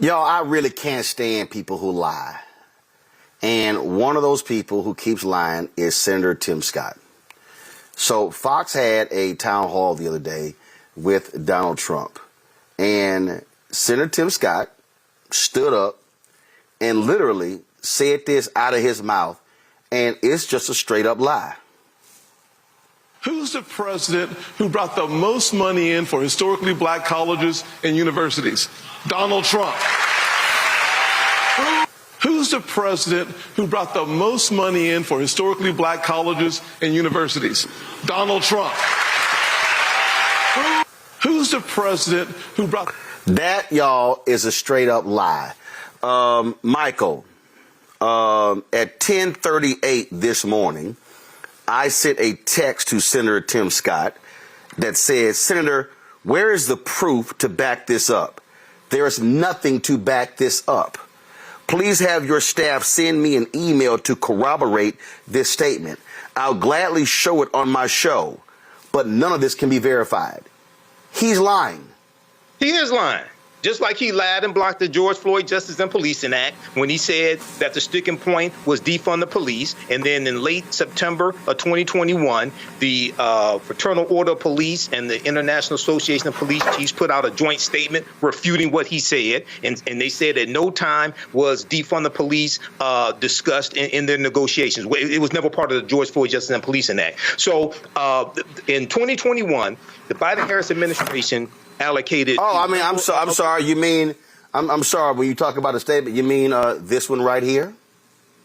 Y'all, I really can't stand people who lie. And one of those people who keeps lying is Senator Tim Scott. So Fox had a town hall the other day with Donald Trump. And Senator Tim Scott stood up and literally said this out of his mouth. And it's just a straight up lie. Who's the president who brought the most money in for historically black colleges and universities? Donald Trump. Who's the president who brought the most money in for historically black colleges and universities? Donald Trump. Who's the president who brought... That, y'all, is a straight up lie. Michael, at 10:38 this morning, I sent a text to Senator Tim Scott that said, Senator, where is the proof to back this up? There is nothing to back this up. Please have your staff send me an email to corroborate this statement. I'll gladly show it on my show, but none of this can be verified. He's lying. He is lying. Just like he lied and blocked the George Floyd Justice and Policing Act when he said that the sticking point was defund the police. And then in late September of 2021, the Fraternal Order of Police and the International Association of Police Chiefs put out a joint statement refuting what he said. And they said at no time was defund the police discussed in their negotiations. It was never part of the George Floyd Justice and Policing Act. So in 2021, the Biden-Harris administration allocated. Oh, I mean, I'm sorry. You mean, I'm sorry. When you talk about a statement, you mean this one right here?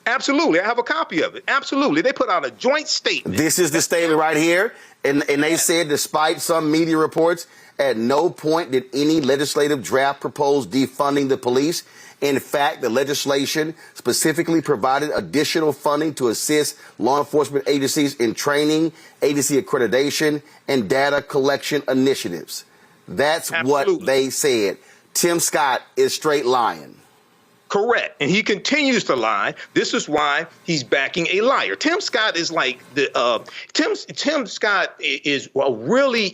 Absolutely. I have a copy of it. Absolutely. They put out a joint statement. This is the statement right here. And they said, despite some media reports, at no point did any legislative draft propose defunding the police. In fact, the legislation specifically provided additional funding to assist law enforcement agencies in training, agency accreditation, and data collection initiatives. That's Absolutely. What they said. Tim Scott is straight lying. Correct. And he continues to lie. This is why he's backing a liar. Tim Scott is like the Tim Scott is a really,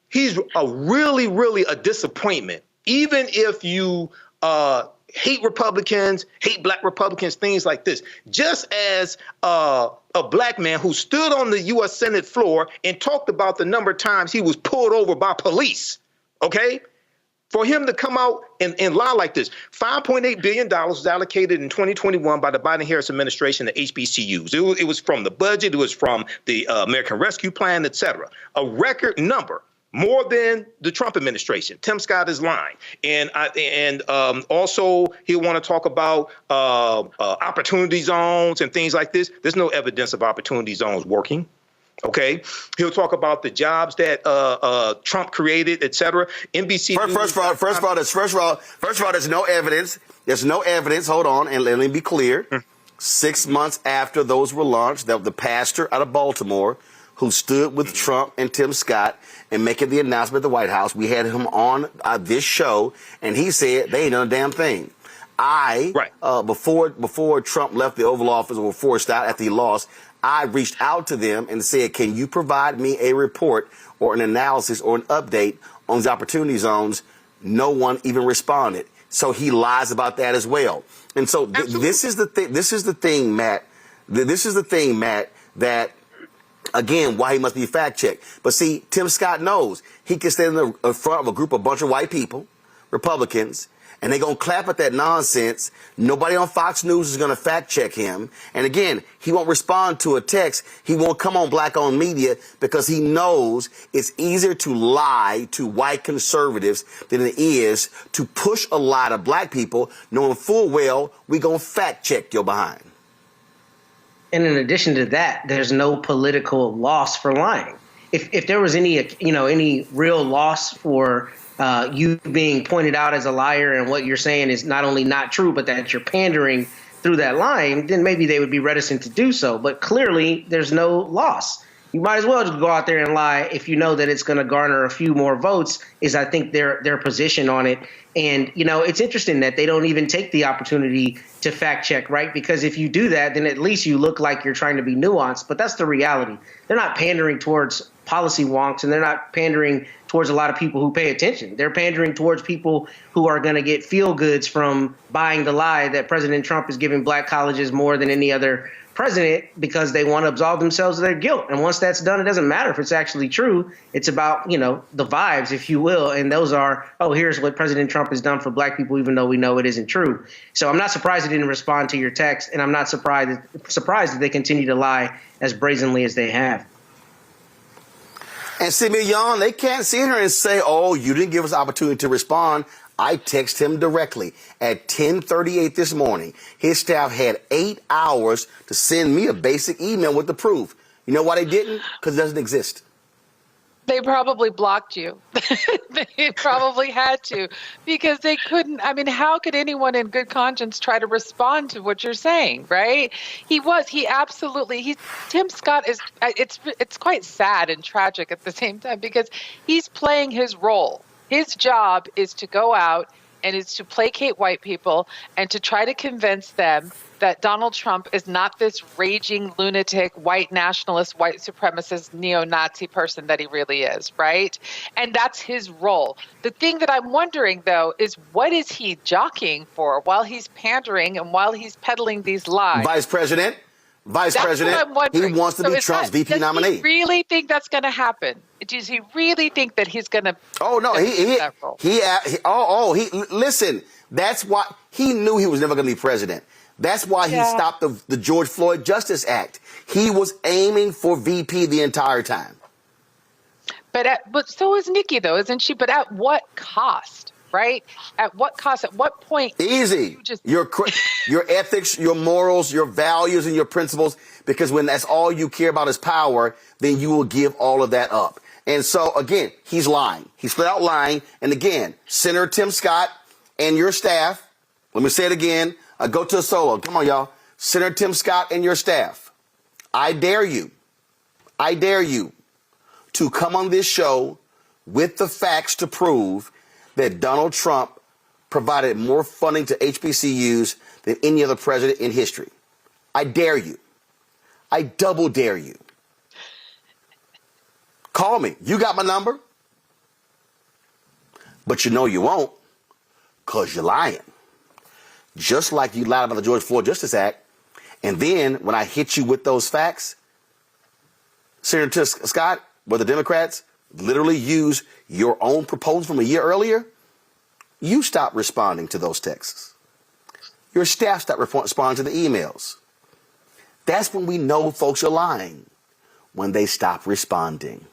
he's a really a disappointment. Even if you hate Republicans, hate black Republicans, things like this. Just as a black man who stood on the U.S. Senate floor and talked about the number of times he was pulled over by police, okay? For him to come out and lie like this, $5.8 billion was allocated in 2021 by the Biden-Harris administration to HBCUs. It was from the budget, it was from the American Rescue Plan, et cetera. A record number. More than the Trump administration. Tim Scott is lying. And also he'll want to talk about opportunity zones and things like this. There's no evidence of opportunity zones working. OK, he'll talk about the jobs that Trump created, et cetera. NBC. First of all, there's no evidence. There's no evidence. Hold on. And let me be clear. 6 months after those were launched, the pastor out of Baltimore who stood with Trump and Tim Scott and making the announcement at the White House. We had him on this show, and he said they ain't done a damn thing. Before Trump left the Oval Office or forced out after he lost, I reached out to them and said, can you provide me a report or an analysis or an update on the opportunity zones? No one even responded. So he lies about that as well. And so this is the thing, Matt. This is the thing, Matt, that again, why he must be fact-checked. But see, Tim Scott knows he can stand in front of a bunch of white people, Republicans, and they're going to clap at that nonsense. Nobody on Fox News is going to fact-check him. And again, he won't respond to a text. He won't come on black-owned media because he knows it's easier to lie to white conservatives than it is to push a lie to black people, knowing full well we're going to fact-check your behind. And in addition to that, there's no political loss for lying. If there was any real loss for you being pointed out as a liar and what you're saying is not only not true, but that you're pandering through that lying, then maybe they would be reticent to do so. But clearly, there's no loss. You might as well just go out there and lie if you know that it's going to garner a few more votes, is I think their position on it. And, it's interesting that they don't even take the opportunity to fact check, right? Because if you do that, then at least you look like you're trying to be nuanced. But that's the reality. They're not pandering towards policy wonks, and they're not pandering towards a lot of people who pay attention. They're pandering towards people who are going to get feel goods from buying the lie that President Trump is giving black colleges more than any other president because they want to absolve themselves of their guilt. And once that's done, it doesn't matter if it's actually true. It's about, you know, the vibes, if you will. And those are, oh, here's what President Trump has done for black people, even though we know it isn't true. So I'm not surprised they didn't respond to your text. And I'm not surprised that they continue to lie as brazenly as they have. And see, Young, they can't sit here and say, oh, you didn't give us opportunity to respond. I text him directly at 10:38 this morning. His staff had 8 hours to send me a basic email with the proof. You know why they didn't? Because it doesn't exist. They probably blocked you. They probably had to, because they couldn't. I mean, how could anyone in good conscience try to respond to what you're saying, right? Tim Scott is, it's quite sad and tragic at the same time, because he's playing his role. His job is to go out and is to placate white people and to try to convince them that Donald Trump is not this raging lunatic, white nationalist, white supremacist, neo-Nazi person that he really is, right? And that's his role. The thing that I'm wondering, though, is what is he jockeying for while he's pandering and while he's peddling these lies? Vice President, he wants to be Trump's VP nominee. Does he really think that's going to happen? Does he really think that he's going to? Oh no, listen. That's why he knew he was never going to be president. That's why he stopped the George Floyd Justice Act. He was aiming for VP the entire time. But so is Nikki, though, isn't she? But at what cost? Right? At what cost? At what point? Easy. Your ethics, your morals, your values, and your principles. Because when that's all you care about is power, then you will give all of that up. And so, again, he's lying. He's flat out lying. And again, Senator Tim Scott and your staff, let me say it again. Go to a solo. Come on, y'all. Senator Tim Scott and your staff, I dare you to come on this show with the facts to prove that Donald Trump provided more funding to HBCUs than any other president in history. I dare you. I double dare you. Call me. You got my number. But you know you won't, because you're lying. Just like you lied about the George Floyd Justice Act. And then when I hit you with those facts, Senator Scott, where the Democrats literally use your own proposal from a year earlier, you stop responding to those texts. Your staff stop responding to the emails. That's when we know folks are lying, when they stop responding.